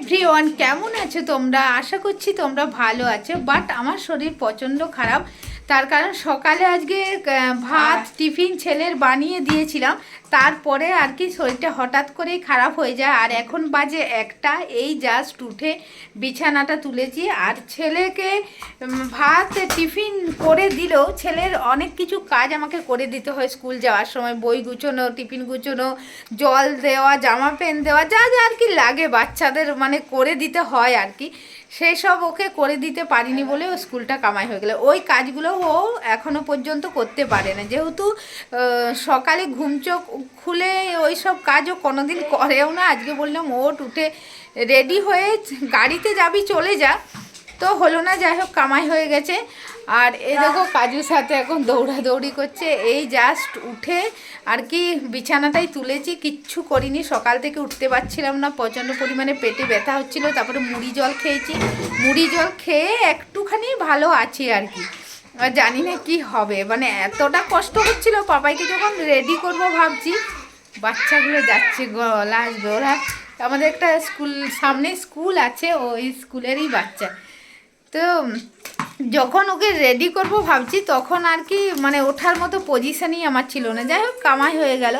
Everyone, কেমন আছো তোমরা? আশা করছি তোমরা ভালো আছো। বাট আমার শরীর প্রচণ্ড খারাপ। তার কারণ সকালে আজকে ভাত টিফিন ছেলের বানিয়ে দিয়েছিলাম, তারপরে আর কি শরীরটা হঠাৎ করেই খারাপ হয়ে যায়। আর এখন বাজে একটা, এই জাস্ট উঠে বিছানাটা তুলেছি। আর ছেলেকে ভাত টিফিন করে দিলেও ছেলের অনেক কিছু কাজ আমাকে করে দিতে হয় স্কুল যাওয়ার সময়। বই গুছোনো, টিফিন গুছোনো, জল দেওয়া, জামা প্যান্ট দেওয়া, যা যা আর কি লাগে বাচ্চাদের মানে করে দিতে হয় আর কি। সেই সব ওকে করে দিতে পারিনি বলে ও স্কুলটা কামাই হয়ে গেল। ওই কাজগুলো ও এখনো পর্যন্ত করতে পারে না, যেহেতু সকালে ঘুম চোখ খুলে ওই সব কাজও কোনোদিন করেও না। আজকে বললাম ওঠ, উঠে রেডি হয়ে গাড়িতে যাবি, চলে যা, তো হলো না। যাই হোক, কামাই হয়ে গেছে। আর এই দেখো কাজুর সাথে এখন দৌড়াদৌড়ি করছে। এই জাস্ট উঠে আর কি বিছানাটাই তুলেছি, কিচ্ছু করিনি। সকাল থেকে উঠতে পারছিলাম না, প্রচণ্ড পরিমাণে পেটে ব্যথা হচ্ছিল। তারপরে মুড়ি জল খেয়েছি, মুড়ি জল খেয়ে একটুখানি ভালো আছি আর কি। আর জানি না কি হবে, মানে এতটা কষ্ট হচ্ছিল। পাপাইকে যখন রেডি করব ভাবছি, বাচ্চাগুলো যাচ্ছে, গলা আসবে। ওরা আমাদের একটা স্কুল, সামনে স্কুল আছে, ওই স্কুলেরই বাচ্চা। তো যখন ওকে রেডি করব ভাবছি, তখন আর কি মানে ওঠার মতো পজিশনই আমার ছিল না। যাই হোক, কামাই হয়ে গেল।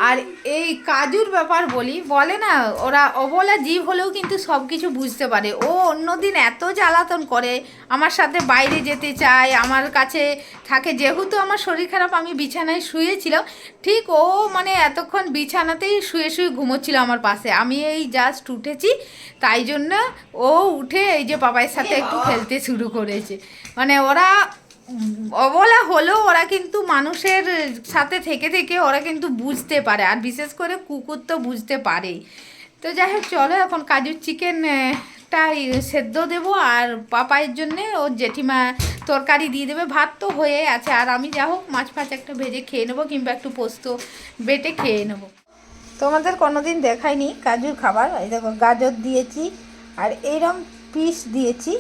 আর এই কাজুর ব্যাপার বলে না, ওরা অবলা জীব হলেও কিন্তু সব কিছু বুঝতে পারে। ও অন্যদিন এত জ্বালাতন করে, আমার সাথে বাইরে যেতে চায়, আমার কাছে থাকে। যেহেতু আমার শরীর খারাপ, আমি বিছানায় শুয়েছিলাম, ঠিক ও মানে এতক্ষণ বিছানাতেই শুয়ে শুয়ে ঘুমোচ্ছিল আমার পাশে। আমি এই জাস্ট উঠেছি, তাই জন্য ও উঠে এই যে বাবার সাথে একটু খেলতে শুরু করেছে। মানে ওরা অবলা হলেও ওরা কিন্তু মানুষের সাথে থেকে থেকে ওরা কিন্তু বুঝতে পারে। আর বিশেষ করে কুকুর তো বুঝতে পারেই। তো যাই হোক, চলো এখন কাজুর চিকেনটা সেদ্ধ দেবো, আর পাপাইয়ের জন্যে ওর জেঠিমা তরকারি দিয়ে দেবে। ভাত তো হয়ে আছে, আর আমি যা হোক মাছ ফাছ একটা ভেজে খেয়ে নেবো, কিংবা একটু পোস্ত বেটে খেয়ে নেবো। তোমাদের কোনোদিন দেখাইনি কাজুর খাবার। এই দেখো, গাজর দিয়েছি, আর এইরকম পিস দিয়েছি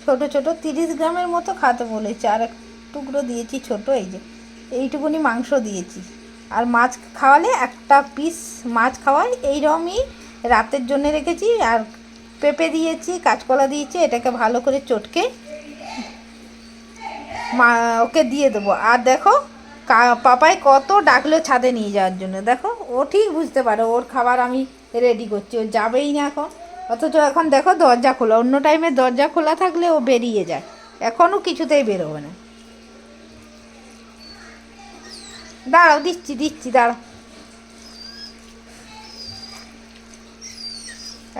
ছোট ছোট, 30 গ্রামের মতো খাতে বলেছি। আর এক টুকরো দিয়েছি ছোট, এই যে এইটুকুনি মাংস দিয়েছি। আর মাছ খাওয়ালে একটা পিস মাছ খাওয়াই, এইরকমই রাতের জন্য রেখেছি। আর পেঁপে দিয়েছি, কাঁচকলা দিয়েছি, এটাকে ভালো করে চটকে ওকে দিয়ে দেবো। আর দেখো পাপাই কত ডাকলো ছাদে নিয়ে যাওয়ার জন্য। দেখো, ও ঠিক বুঝতে পারে ওর খাবার আমি রেডি করছি, ও যাবেই না এখন। অথচ এখন দেখো দরজা খোলা, অন্য টাইমে দরজা খোলা থাকলে ও বেরিয়ে যায়, এখনও কিছুতেই বেরোবে না। দাঁড়াও, দিচ্ছি দিচ্ছি, দাঁড়াও।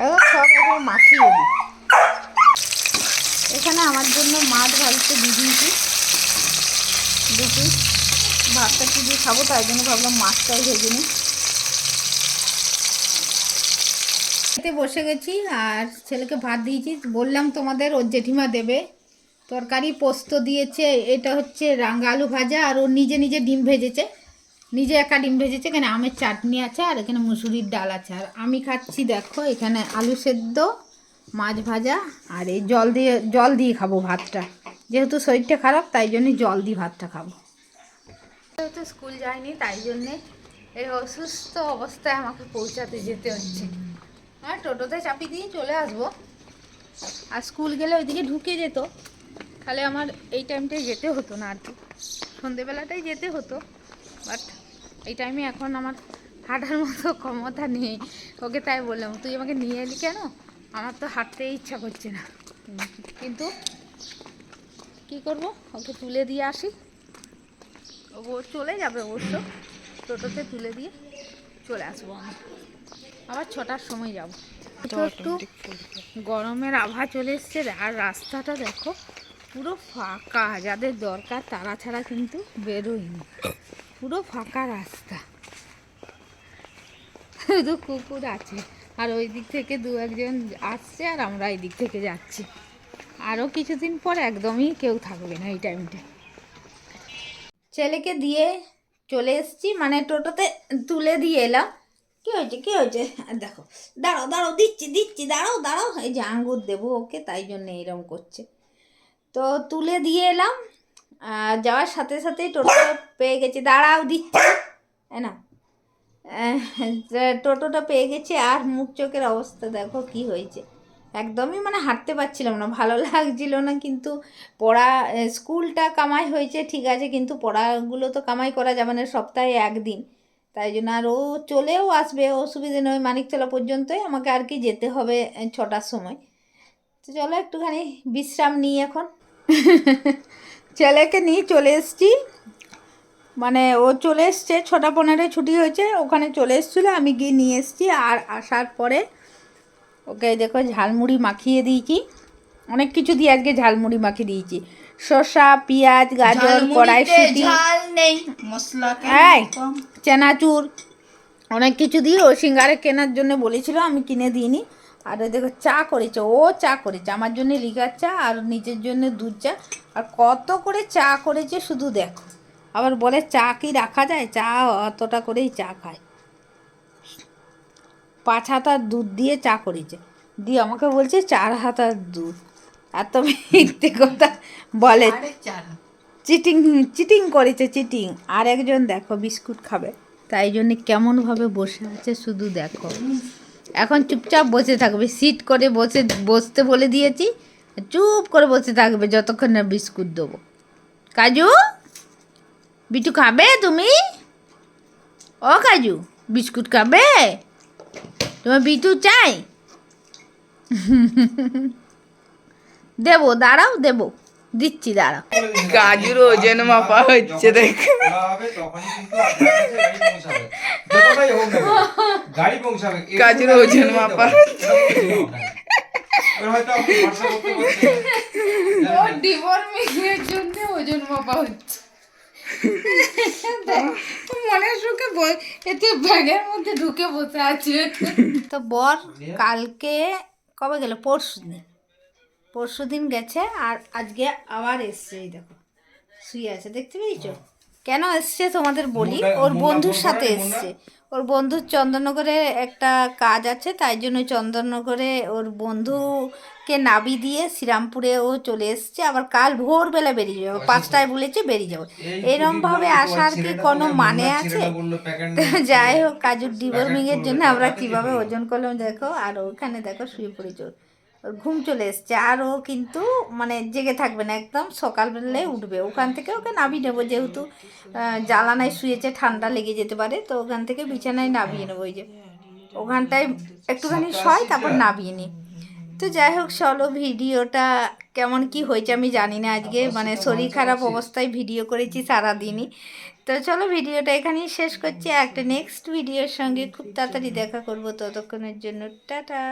এখন সব একবার মাখিয়ে দিই। এখানে আমার জন্য মাছ ভাজতে দিয়ে দিয়েছি দুটো। ভাতটা কি দিয়ে খাবো, তাই জন্য ভাবলাম মাছটাই ভেজে নিই। খেতে বসে গেছি, আর ছেলেকে ভাত দিয়েছি। বললাম তোমাদের ওর জেঠিমা দেবে তরকারি, পোস্ত দিয়েছে, এটা হচ্ছে রাঙা আলু ভাজা, আর ও নিজে নিজে ডিম ভেজেছে, নিজে একা ডিম ভেজেছে। এখানে আমের চাটনি আছে, আর এখানে মুসুরির ডাল আছে। আর আমি খাচ্ছি দেখো, এখানে আলু সেদ্ধ, মাছ ভাজা, আর এই জল দিয়ে খাবো ভাতটা। যেহেতু শরীরটা খারাপ, তাই জন্যই জল দিয়ে ভাতটা খাবো। যেহেতু স্কুল যায়নি, তাই জন্যে এই অসুস্থ অবস্থায় আমাকে পৌঁছাতে যেতে হচ্ছে। আর টোটোতে চাপিয়ে দিয়ে চলে আসবো। আর স্কুল গেলে ওইদিকে ঢুকে যেত, তাহলে আমার এই টাইমটাই যেতে হতো না আর কি, সন্ধেবেলাটাই যেতে হতো। বাট এই টাইমে এখন আমার হাঁটার মতো ক্ষমতা নেই। ওকে তাই বললাম, তুই আমাকে নিয়ে এলি কেন, আমার তো হাঁটতেই ইচ্ছা করছে না। কিন্তু কি করব, ওকে তুলে দিয়ে আসি। ও চলে যাবে অবশ্য, টোটোতে তুলে দিয়ে চলে আসবো। আমি আবার 6টার সময় যাব। একটু গরমের আভা চলে এসছে। আর রাস্তাটা দেখো পুরো ফাঁকা, যাদের দরকার তারা ছাড়া কিন্তু বেরোয়নি, পুরো ফাঁকা রাস্তা, শুধু কুকুর আছে। আর ওই দিক থেকে দু একজন আসছে, আর আমরা এই দিক থেকে যাচ্ছি। আরও কিছুদিন পর একদমই কেউ থাকবে না এই টাইমটা। ছেলেকে দিয়ে চলে এসছি, মানে টোটোতে তুলে দিয়ে এলাম। কী হয়েছে কী হয়েছে, দেখো, দাঁড়াও দাঁড়াও, দিচ্ছি দিচ্ছি, দাঁড়াও দাঁড়াও, এই যে আঙ্গুর দেবো ওকে, তাই জন্য এরম করছে। তো তুলে দিয়ে এলাম, যাওয়ার সাথে সাথেই টোটোটা পেয়ে গেছি। দাঁড়াও, দিচ্ছি, না টোটোটা পেয়ে গেছি। আর মুখ চোখের অবস্থা দেখো কি হয়েছে, একদমই মানে হাঁটতে পারছিলাম না, ভালো লাগছিল না। কিন্তু পড়া স্কুলটা কামাই হয়েছে ঠিক আছে, কিন্তু পড়াগুলো তো কামাই করা যাবে না, সপ্তাহে একদিন। তাই জন্য আর ও চলেও আসবে, অসুবিধে নয়, মানিকতলা পর্যন্তই আমাকে আর কি যেতে হবে 6টার সময়। তো চলো একটুখানি বিশ্রাম নিই এখন। ছেলেকে নিয়ে চলে এসেছি, মানে ও চলে এসছে 6টা 15 ছুটি হয়েছে, ওখানে চলে এসেছিলো, আমি গিয়ে নিয়ে এসেছি। আর আসার পরে ওকে দেখো ঝালমুড়ি মাখিয়ে দিয়েছি, অনেক কিছু দিয়ে আজকে ঝালমুড়ি মাখিয়ে দিয়েছি, শসা, পেঁয়াজ, গাজর, কড়াইশুঁটি, ঝাল নেই, মশলা চানাচুর, অনেক কিছু দিয়ে। ও সিঙ্গারে কেনার জন্য বলেছিল, আমি কিনে দিইনি। আর ওই দেখো চা করেছে, ও চা করেছে আমার জন্য লিকার চা, আর নিজের জন্য দুধ চা। আর কত করে চা করেছে শুধু দেখো, আবার বলে চা কি রাখা যায়, চা অতটা করেই চা খায়। 5 হাতার দুধ দিয়ে চা করেছে, দিয়ে আমাকে বলছে 4 হাতার দুধ। এত মিথ্যে কথা বলে, চিটিং চিটিং করেছে চিটিং। আর একজন দেখো বিস্কুট খাবে, তাই জন্যে কেমনভাবে বসে আছে শুধু দেখো। এখন চুপচাপ বসে থাকবে, সিট করে বসতে বলে দিয়েছি, চুপ করে বসে থাকবে যতক্ষণ না বিস্কুট দেবো। কাজু, বিটু খাবে তুমি? ও কাজু, বিস্কুট খাবে? তোমার বিটু চাই? দেবো, দাঁড়াও দেবো, দিচ্ছি দাঁড়াও। কাজুর ওজন মাপা হচ্ছে দেখ। কাজুর ওজন মাপা ডিভরমিংয়ের জন্য ওজন মাপা হচ্ছে। মনের সুখে এতে ব্যাগের মধ্যে ঢুকে বসে আছে। তো বর কালকে কবে গেল? পরশুদিন গেছে, আর আজকে আবার এসছে। এই দেখো শুয়ে আছে, দেখতে পেয়েছো? কেন এসছে তোমাদের বলি, ওর বন্ধুর সাথে এসছে। ওর বন্ধুর চন্দননগরে একটা কাজ আছে, তাই জন্য চন্দননগরে ওর বন্ধুকে নাবি দিয়ে শ্রীরামপুরে ও চলে এসছে। আবার কাল ভোরবেলা বেরিয়ে যাবো, 5টায় বলেছে বেরিয়ে যাবো। এরমভাবে আসার কি কোনো মানে আছে? যাই হোক, কাজুর ডিভোর্মিংয়ের জন্য আমরা কিভাবে ওজন করলাম দেখো। আর ওখানে দেখো শুয়ে পড়েছে, ওর ঘুম চলে এসছে। আর ও কিন্তু মানে জেগে থাকবে না, একদম সকালবেলায় উঠবে। ওখান থেকে ওকে নামিয়ে নেবো, যেহেতু জ্বালানায় শুয়েছে, ঠান্ডা লেগে যেতে পারে, তো ওখান থেকে বিছানায় নামিয়ে নেবো। ওই যে ওখানটায় একটুখানি শয়, তারপর নামিয়ে নিই। তো যাই হোক চলো, ভিডিওটা কেমন কি হয়েছে আমি জানি না, আজকে মানে শরীর খারাপ অবস্থায় ভিডিও করেছি সারাদিনই। তো চলো ভিডিওটা এখানেই শেষ করছি, একটা নেক্সট ভিডিওর সঙ্গে খুব তাড়াতাড়ি দেখা করবো, ততক্ষণের জন্য টাটা।